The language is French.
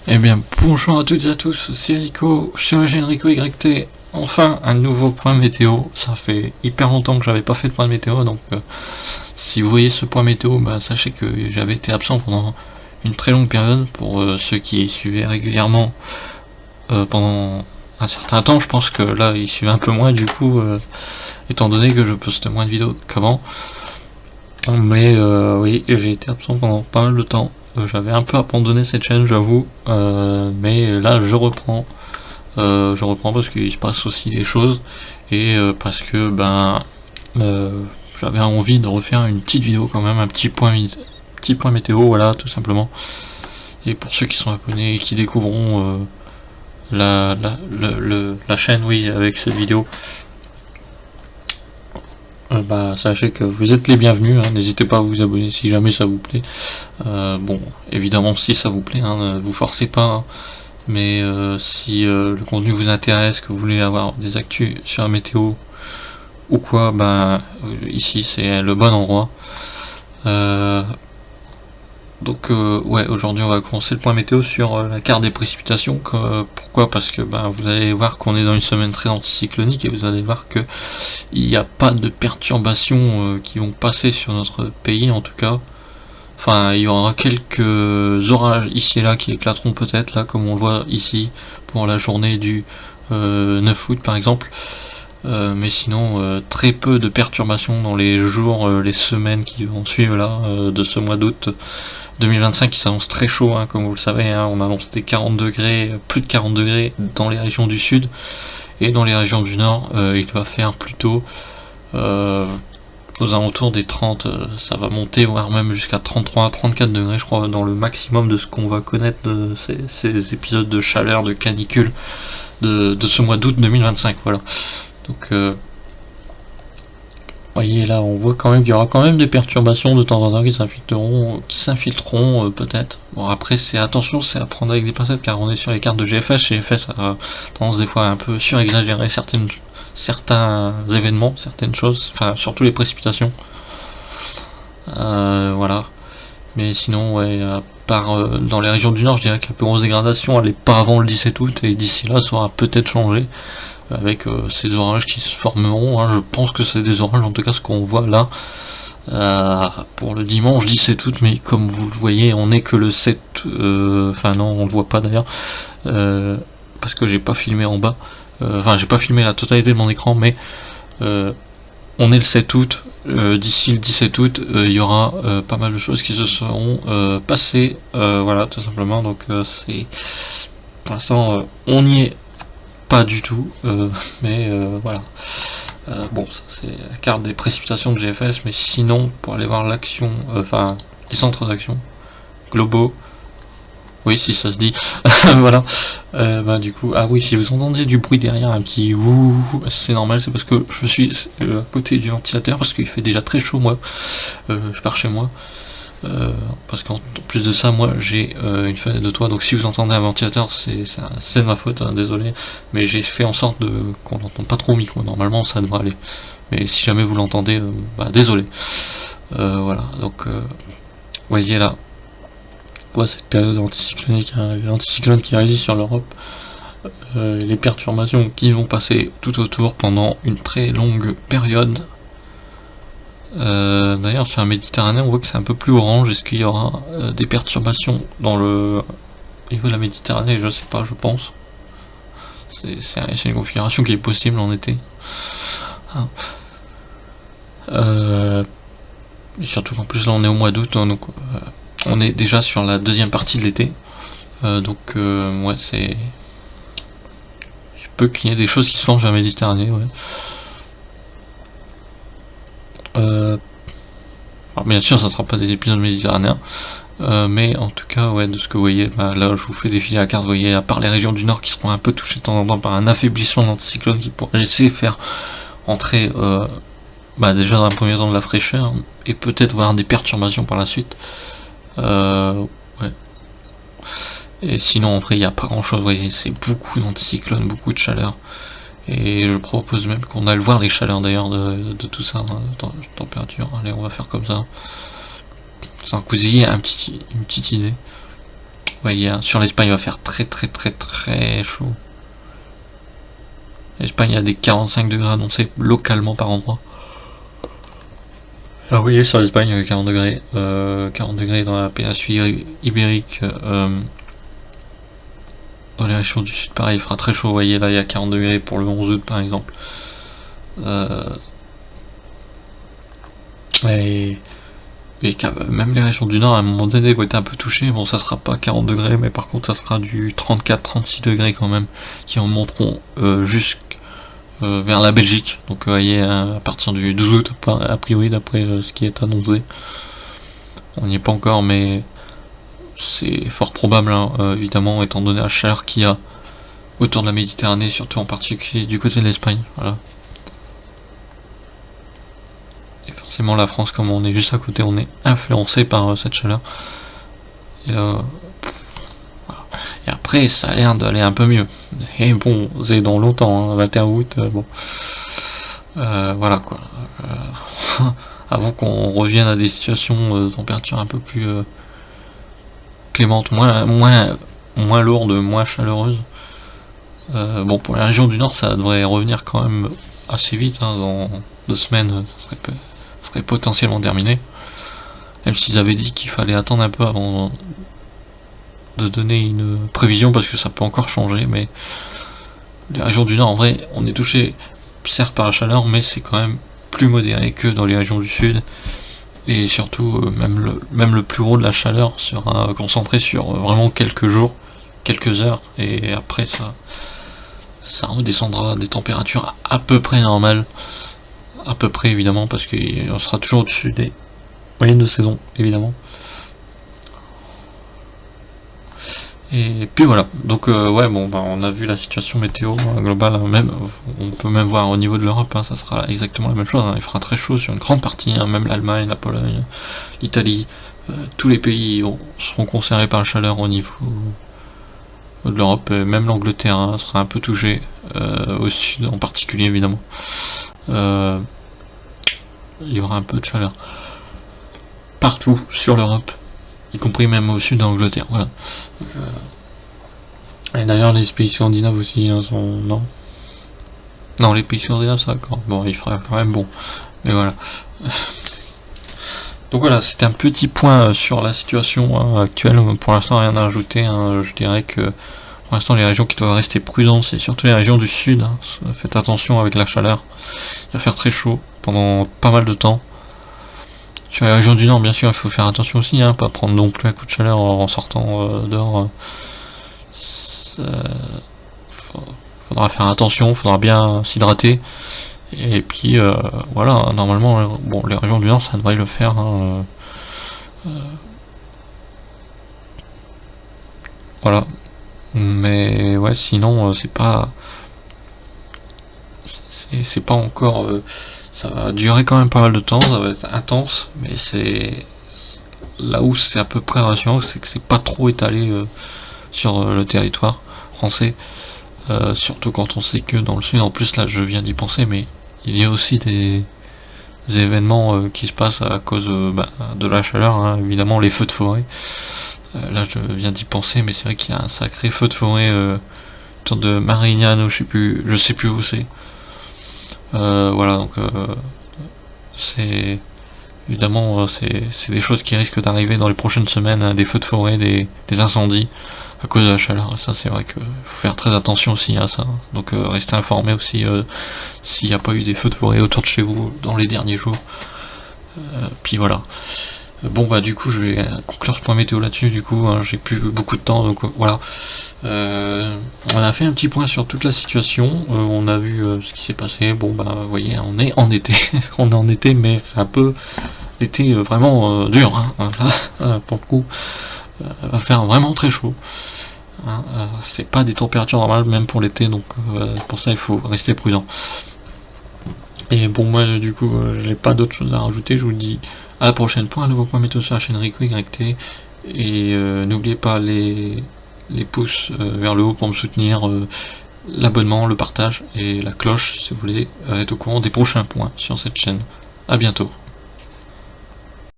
Eh bien, bonjour à toutes et à tous, c'est Rico, sur la chaîne Rico YT. Enfin, un nouveau point météo. Ça fait hyper longtemps que j'avais pas fait de point météo, donc si vous voyez ce point météo, sachez que j'avais été absent pendant une très longue période. Pour ceux qui suivaient régulièrement pendant un certain temps, je pense que là, ils suivent un peu moins du coup, étant donné que je poste moins de vidéos qu'avant. Mais oui, j'ai été absent pendant pas mal de temps. J'avais un peu abandonné cette chaîne, j'avoue, mais là je reprends. Je reprends parce qu'il se passe aussi des choses et parce que j'avais envie de refaire une petite vidéo quand même, un petit point météo, voilà, tout simplement. Et pour ceux qui sont abonnés et qui découvriront la chaîne, oui, avec cette vidéo, sachez que vous êtes les bienvenus, hein, n'hésitez pas à vous abonner si jamais ça vous plaît. Bon, évidemment, si ça vous plaît, hein, ne vous forcez pas, hein, mais si le contenu vous intéresse, que vous voulez avoir des actus sur la météo ou quoi, ici c'est le bon endroit. Donc ouais, aujourd'hui on va commencer le point météo sur la carte des précipitations. Pourquoi? Parce que vous allez voir qu'on est dans une semaine très anticyclonique et vous allez voir que il n'y a pas de perturbations qui vont passer sur notre pays en tout cas. Enfin, il y aura quelques orages ici et là qui éclateront peut-être, là comme on le voit ici pour la journée du 9 août par exemple. Mais sinon très peu de perturbations dans les jours, les semaines qui vont suivre là de ce mois d'août 2025 qui s'annonce très chaud, hein, comme vous le savez, hein, on annonce des 40 degrés, plus de 40 degrés dans les régions du sud, et dans les régions du nord il va faire plutôt aux alentours des 30, ça va monter voire même jusqu'à 33, 34 degrés je crois, dans le maximum de ce qu'on va connaître de ces épisodes de chaleur, de canicule de ce mois d'août 2025, voilà. Donc voyez là, on voit quand même qu'il y aura quand même des perturbations de temps en temps qui s'infiltreront peut-être. Bon après c'est attention, c'est à prendre avec des pincettes car on est sur les cartes de GFS. GFS a tendance des fois à un peu surexagérer certains événements, certaines choses, enfin surtout les précipitations. Voilà. Mais sinon ouais, à part dans les régions du nord, je dirais que la plus grosse dégradation elle est pas avant le 17 août et d'ici là ça aura peut-être changé avec ces orages qui se formeront, hein. Je pense que c'est des orages, en tout cas ce qu'on voit là pour le dimanche 17 août, mais comme vous le voyez on est que le 7, enfin non on le voit pas d'ailleurs, parce que j'ai pas filmé en bas, enfin j'ai pas filmé la totalité de mon écran, mais on est le 7 août, d'ici le 17 août il y aura pas mal de choses qui se seront passées, voilà tout simplement, donc c'est pour l'instant on y est pas du tout, mais voilà. Bon, ça c'est la carte des précipitations de GFS, mais sinon, pour aller voir l'action, enfin, les centres d'action globaux, oui, si ça se dit, voilà. Du coup, ah oui, si vous entendez du bruit derrière, un petit ouh, c'est normal, c'est parce que je suis à côté du ventilateur, parce qu'il fait déjà très chaud, moi, je pars chez moi. Parce qu'en plus de ça, moi j'ai une fenêtre de toit, donc si vous entendez un ventilateur, c'est de ma faute, hein, désolé, mais j'ai fait en sorte qu'on n'entende pas trop au micro, normalement ça devrait aller, mais si jamais vous l'entendez, désolé. Voilà, donc voyez là, cette période anticyclonique, hein, l'anticyclone qui résiste sur l'Europe, les perturbations qui vont passer tout autour pendant une très longue période. D'ailleurs sur la Méditerranée on voit que c'est un peu plus orange. Est-ce qu'il y aura des perturbations dans le niveau de la Méditerranée? Je sais pas, je pense. C'est une configuration qui est possible en été. Hein. Et surtout qu'en plus là on est au mois d'août, hein, donc on est déjà sur la deuxième partie de l'été. Donc ouais, c'est... Il peut qu'il y ait des choses qui se forment sur la Méditerranée, ouais. Alors bien sûr ça sera pas des épisodes méditerranéens, mais en tout cas ouais, de ce que vous voyez, là je vous fais défiler la carte, vous voyez, à part les régions du nord qui seront un peu touchées de temps en temps par un affaiblissement d'anticyclone qui pourrait laisser faire entrer déjà dans un premier temps de la fraîcheur et peut-être voir des perturbations par la suite, ouais. Et sinon après il n'y a pas grand chose, vous voyez, c'est beaucoup d'anticyclones, beaucoup de chaleur. Et je propose même qu'on aille voir les chaleurs d'ailleurs de tout ça, hein, de température. Allez, on va faire comme ça. Sans que vous ayez une petite idée. Ouais, sur l'Espagne, il va faire très chaud. L'Espagne, il y a des 45 degrés annoncés localement par endroit. Alors oui, sur l'Espagne, 40 degrés. 40 degrés dans la péninsule ibérique. Dans les régions du sud, pareil, il fera très chaud. Vous voyez, là, il y a 40 degrés pour le 11 août, par exemple. Et même les régions du nord, à un moment donné, vont être un peu touchées. Bon, ça sera pas 40 degrés, mais par contre, ça sera du 34-36 degrés quand même, qui remonteront vers la Belgique. Donc, vous voyez, à partir du 12 août, a priori, d'après ce qui est annoncé. On n'y est pas encore, mais c'est fort probable, hein, évidemment, étant donné la chaleur qu'il y a autour de la Méditerranée, surtout en particulier du côté de l'Espagne. Voilà. Et forcément, la France, comme on est juste à côté, on est influencé par cette chaleur. Et là, voilà. Et après, ça a l'air d'aller un peu mieux. Et bon, c'est dans longtemps, hein, 21 août, bon. Voilà quoi. Avant qu'on revienne à des situations de température un peu plus clémentes, moins lourdes, moins chaleureuses. Bon, pour la région du Nord, ça devrait revenir quand même assez vite, hein, dans 2 semaines, ça serait potentiellement terminé. Même s'ils avaient dit qu'il fallait attendre un peu avant de donner une prévision, parce que ça peut encore changer, mais les régions du Nord, en vrai, on est touché certes par la chaleur, mais c'est quand même plus modéré que dans les régions du Sud. Et surtout, même le plus gros de la chaleur sera concentré sur vraiment quelques jours, quelques heures, et après ça redescendra à des températures à peu près normales. À peu près évidemment, parce qu'on sera toujours au-dessus des moyennes de saison, évidemment. Et puis voilà, donc ouais, bon, bah, on a vu la situation météo globale, hein, même, on peut même voir au niveau de l'Europe, hein, ça sera exactement la même chose, hein, il fera très chaud sur une grande partie, hein, même l'Allemagne, la Pologne, l'Italie, tous les pays seront concernés par la chaleur au niveau de l'Europe, même l'Angleterre, hein, sera un peu touchée, au sud en particulier évidemment. Il y aura un peu de chaleur partout sur l'Europe, y compris même au sud de l'Angleterre. Voilà. Et d'ailleurs, les pays scandinaves aussi, hein, sont. Non, les pays scandinaves, ça d'accord. Bon, il fera quand même bon. Mais voilà. Donc voilà, c'était un petit point sur la situation, hein, actuelle. Pour l'instant, rien à ajouter, hein. Je dirais que pour l'instant, les régions qui doivent rester prudentes, c'est surtout les régions du sud, hein. Faites attention avec la chaleur. Il va faire très chaud pendant pas mal de temps. Sur les régions du nord, bien sûr, il faut faire attention aussi, hein, pas prendre non plus un coup de chaleur en sortant dehors. Faudra faire attention, faudra bien s'hydrater. Et puis voilà, normalement, bon, les régions du nord, ça devrait le faire, hein, voilà. Mais ouais, sinon, c'est pas encore. Ça va durer quand même pas mal de temps, ça va être intense, mais c'est là où c'est à peu près rassurant, c'est que c'est pas trop étalé sur le territoire français, surtout quand on sait que dans le sud, en plus là je viens d'y penser, mais il y a aussi des événements qui se passent à cause de la chaleur, hein, évidemment les feux de forêt. Là je viens d'y penser, mais c'est vrai qu'il y a un sacré feu de forêt autour de Marignane, je sais plus où c'est. Voilà, donc c'est évidemment c'est des choses qui risquent d'arriver dans les prochaines semaines, hein, des feux de forêt, des incendies à cause de la chaleur. Et ça, c'est vrai qu'il faut faire très attention aussi à ça, hein. Donc restez informé aussi s'il n'y a pas eu des feux de forêt autour de chez vous dans les derniers jours. Puis voilà. Bon bah du coup je vais conclure ce point météo là-dessus, du coup, hein, j'ai plus beaucoup de temps, donc voilà. On a fait un petit point sur toute la situation, on a vu ce qui s'est passé. Bon bah vous voyez, on est en été, on est en été, mais c'est un peu l'été vraiment dur, hein. Pour le coup, va faire vraiment très chaud, hein. C'est pas des températures normales même pour l'été, donc pour ça il faut rester prudent. Et bon, moi du coup je n'ai pas d'autre chose à rajouter, je vous le dis à la prochaine pour un nouveau point météo sur la chaîne Rico YT. Et n'oubliez pas les pouces vers le haut pour me soutenir, l'abonnement, le partage et la cloche si vous voulez être au courant des prochains points sur cette chaîne. A bientôt.